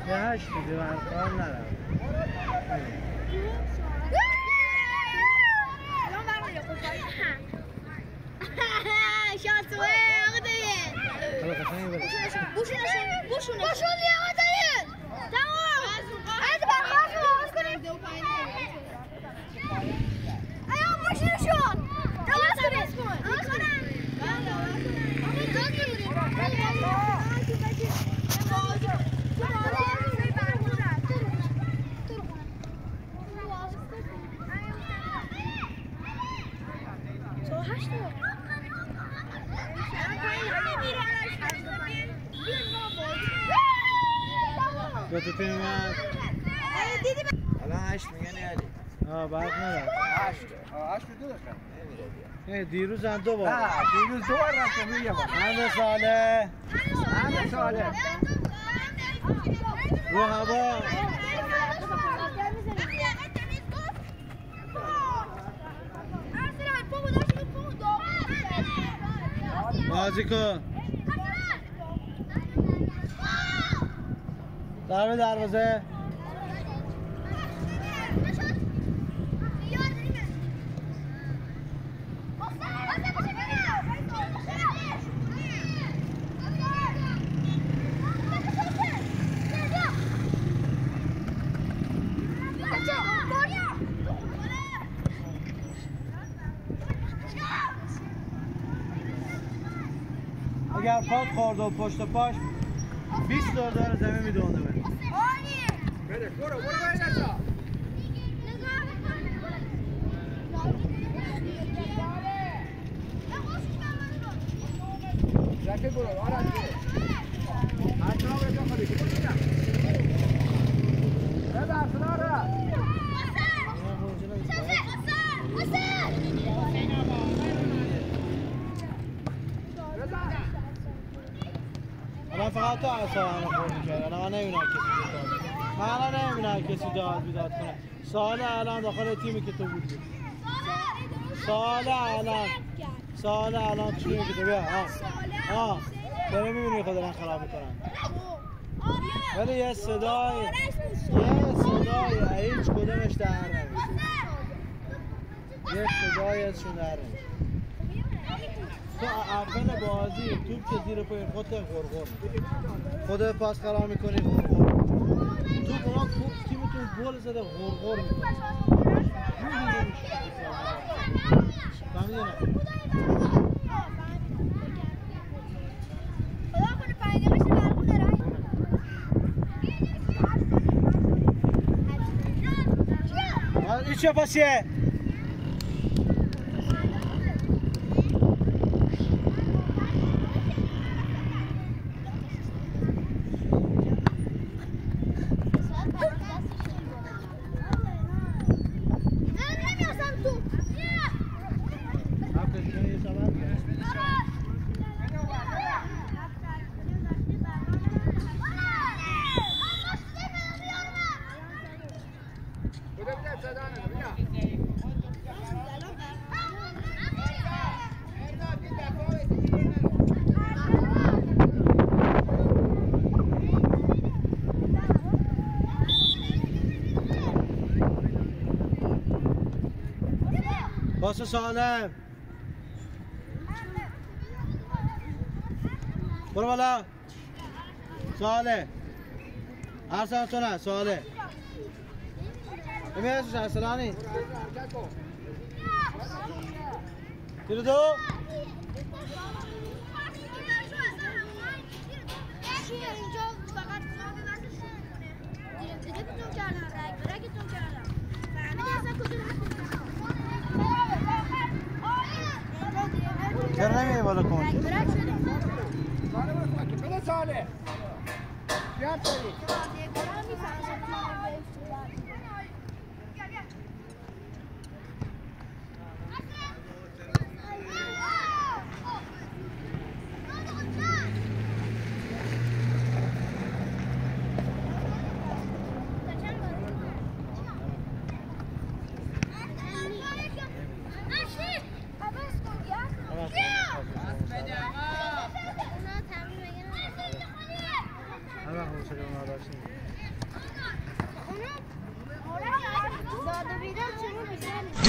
یه 8 دیگه من کار نرم شانسوه آقا دایه بوشونه دیگه آقا دایه تمام از برخواست آغاز کنیم ایام بوشونه شد آغاز کنیم دو تا تیم من الان 8 میگن علی بعد ندارم 8 دو داشتم دیروز هم 2 بار دیروز 2 بار رفتم یه بار همه ساله رو هوا بازی کن ضربه دروازه اگر پات خورد و پشت پاش 20 دلار زمین میدونه بده برو بایدتا جاکه برو آراد برو آتنا بده خالی که بودم بده اصلا را الان فقط تو اعصابم خورد می‌کردی الان من نمی‌بینم کسی داد بیداد کنه سال الان داخل تیمی که تو بودی سال الان چیه که تو بیا داره می‌بینی خود دارن خراب می‌کنن ولی یه صدای هیچ کدومش در نمیشه یه صدای ازشون در نمیشه تو اول بازی توپ که زیر پای خودت غرغر می‌کنی خودت پاس خراب می‌کنی غرغر توپ اونا تیمتون گل زده غرغر می‌کنی فهمیدی نه این چه پاسیه؟ باس سالم برو بالا ساله ارسان تو نه ساله امیرش ارسلانی تیر دو اینجا فقط دیرکتون کردن رگتون کردن فهمیدی اصلا کجا چرا نمیای بالا کن بده ساله بیاد سری من خوشم نداشتم. داده بیدار چرا می‌کنی؟